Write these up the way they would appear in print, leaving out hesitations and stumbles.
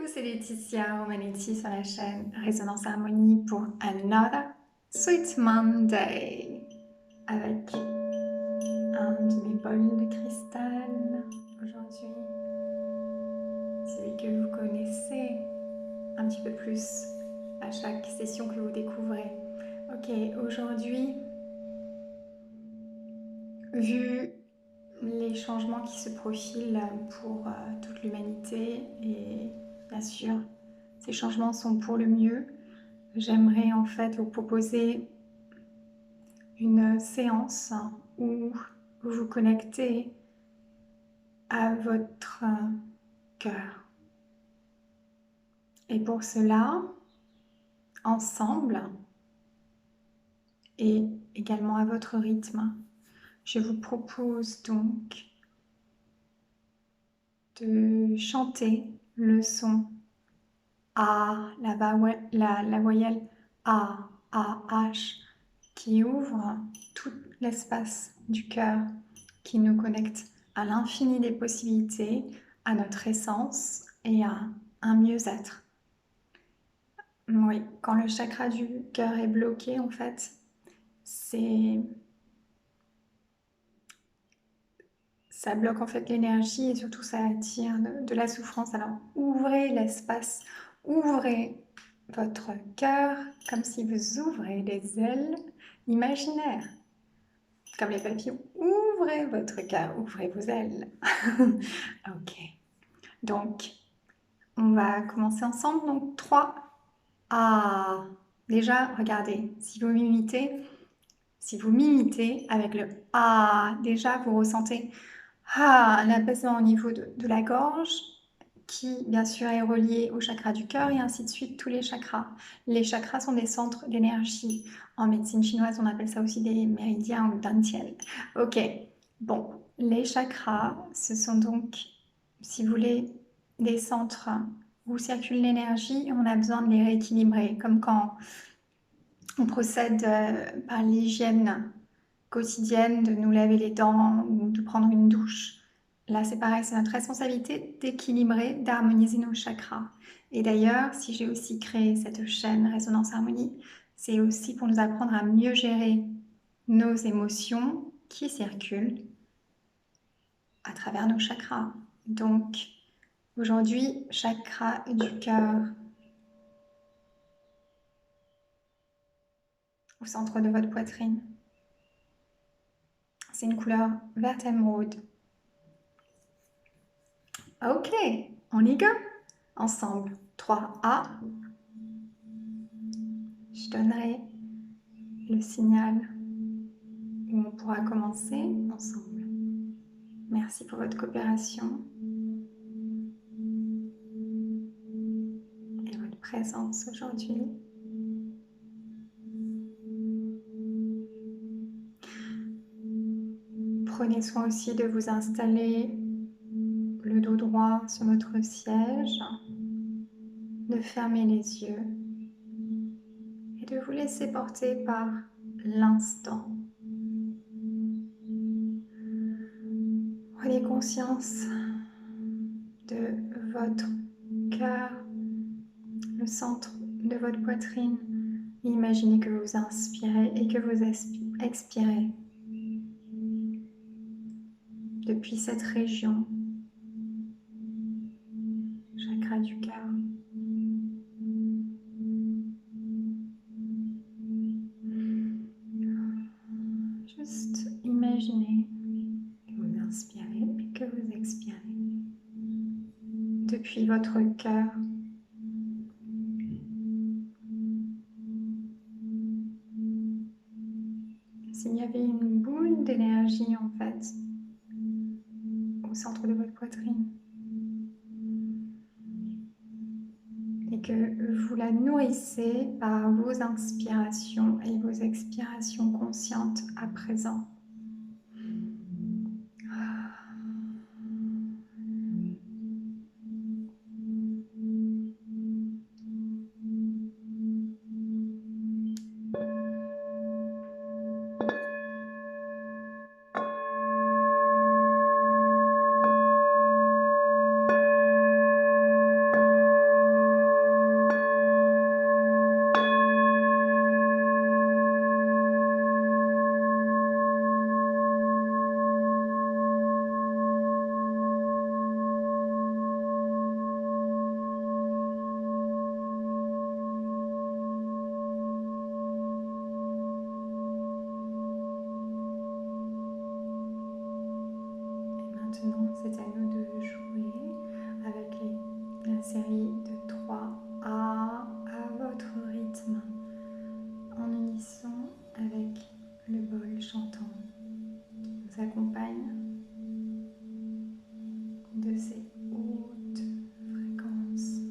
c'est Laetitia Romanetti sur la chaîne Résonance Harmonie pour Another Sweet Monday avec un de mes bols de cristal aujourd'hui, celui que vous connaissez un petit peu plus à chaque session que vous découvrez. Ok, aujourd'hui, vu les changements qui se profilent pour toute l'humanité et bien sûr ces changements sont pour le mieux, j'aimerais en fait vous proposer une séance où vous vous connectez à votre cœur. Et pour cela, ensemble et également à votre rythme, je vous propose donc de chanter le son A, la voyelle A, H, qui ouvre tout l'espace du cœur, qui nous connecte à l'infini des possibilités, à notre essence et à un mieux-être. Oui, quand le chakra du cœur est bloqué, en fait, ça bloque en fait l'énergie et surtout ça attire de la souffrance. Alors ouvrez l'espace, ouvrez votre cœur comme si vous ouvrez des ailes imaginaires. Comme les papillons, ouvrez votre cœur, ouvrez vos ailes. Ok, donc on va commencer ensemble. Donc 3 A. Déjà, regardez, si vous m'imitez avec le A, déjà vous ressentez un apaisement au niveau de la gorge qui bien sûr est relié au chakra du cœur et ainsi de suite tous les chakras. Les chakras sont des centres d'énergie. En médecine chinoise, on appelle ça aussi des méridiens ou dantian. Ok, bon, les chakras, ce sont donc, si vous voulez, des centres où circule l'énergie et on a besoin de les rééquilibrer, comme quand on procède par l'hygiène quotidienne, de nous laver les dents ou de prendre une douche. Là, c'est pareil, c'est notre responsabilité d'équilibrer, d'harmoniser nos chakras. Et d'ailleurs, si j'ai aussi créé cette chaîne Résonance Harmonie, c'est aussi pour nous apprendre à mieux gérer nos émotions qui circulent à travers nos chakras. Donc, aujourd'hui, chakra du cœur, au centre de votre poitrine. C'est une couleur verte émeraude. Ok, on y go ensemble. 3A. Je donnerai le signal où on pourra commencer ensemble. Merci pour votre coopération et votre présence aujourd'hui. Prenez soin aussi de vous installer le dos droit sur votre siège, de fermer les yeux et de vous laisser porter par l'instant. Prenez conscience de votre cœur, le centre de votre poitrine. Imaginez que vous inspirez et que vous expirez depuis cette région, chakra du cœur. Juste imaginez que vous inspirez et que vous expirez depuis votre cœur. S'il y avait une boule d'énergie en fait au centre de votre poitrine et que vous la nourrissez par vos inspirations et vos expirations conscientes à présent. série de 3 A à votre rythme, en unisson avec le bol chantant qui vous accompagne de ces hautes fréquences.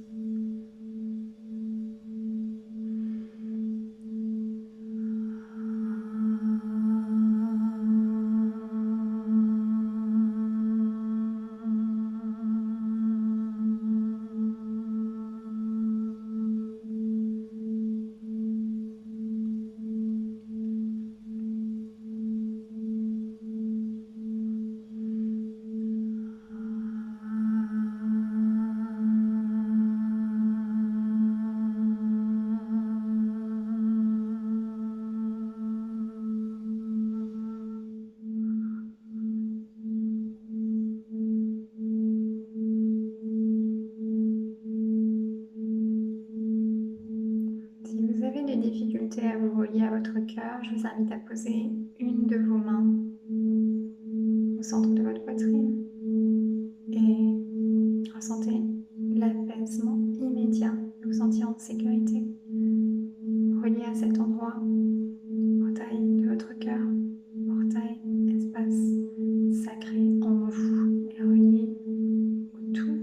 Si vous avez des difficultés à vous relier à votre cœur, je vous invite à poser une de vos mains au centre de votre poitrine et ressentez l'apaisement immédiat, vous sentez en sécurité, relié à cet endroit, portail de votre cœur, portail, espace sacré en vous et relié au tout,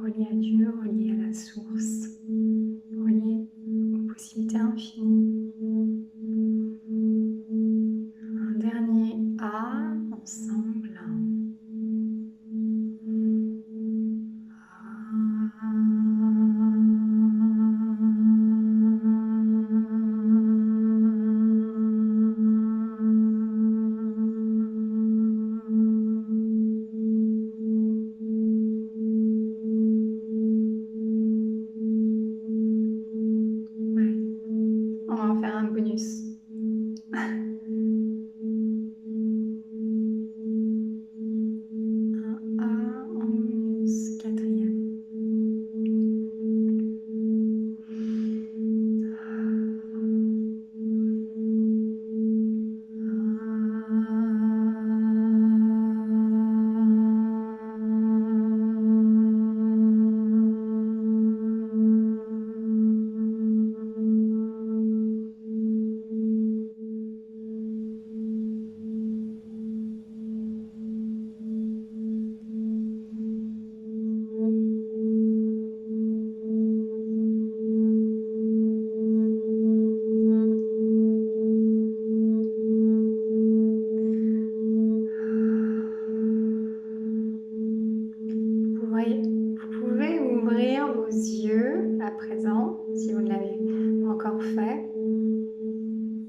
relié à Dieu, relié à la source, relié aux possibilités infinies. Un dernier A ensemble. Ouais. On va en faire un bonus. Un A en bonus, quatrième. Vous pouvez ouvrir vos yeux à présent, si vous ne l'avez pas encore fait,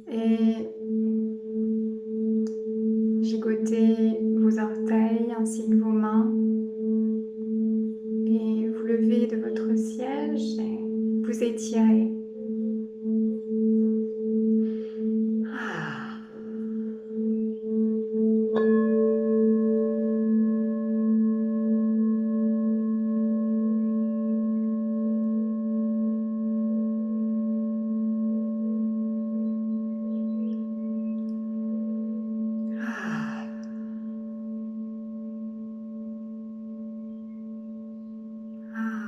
et gigoter vos orteils ainsi que vos mains, et vous lever de votre siège et vous étirer. Ah. Ah. Ah.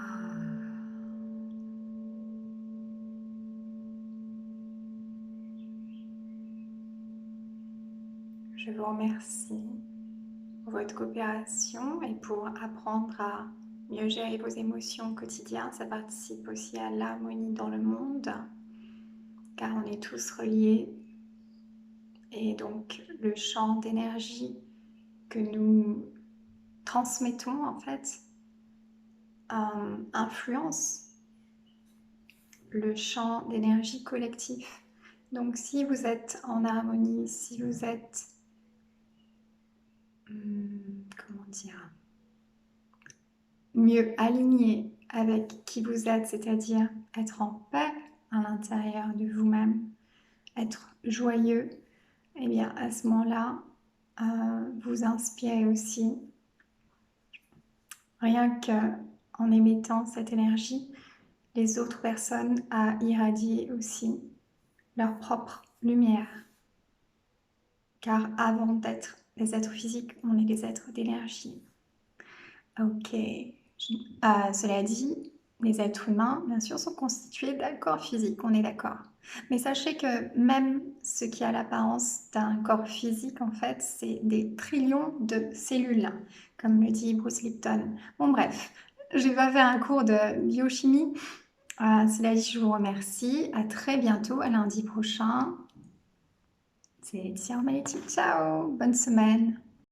Je vous remercie pour votre coopération et pour apprendre à mieux gérer vos émotions au quotidien. Ça participe aussi à l'harmonie dans le monde, car on est tous reliés. Et donc, le champ d'énergie que nous transmettons, en fait, influence le champ d'énergie collectif. Donc, si vous êtes en harmonie, si vous êtes, comment dire, mieux aligné avec qui vous êtes, c'est-à-dire être en paix à l'intérieur de vous-même, être joyeux, et bien à ce moment-là, vous inspirez aussi, rien qu'en émettant cette énergie, les autres personnes à irradier aussi leur propre lumière. Car avant d'être des êtres physiques, on est des êtres d'énergie. Ok, Cela dit, les êtres humains, bien sûr, sont constitués d'un corps physique, on est d'accord. Mais sachez que même ce qui a l'apparence d'un corps physique, en fait, c'est des trillions de cellules, comme le dit Bruce Lipton. Bon, bref, je vais pas faire un cours de biochimie. Cela dit, je vous remercie. À très bientôt, à lundi prochain. C'est Laetitia Armaletti. Ciao, bonne semaine.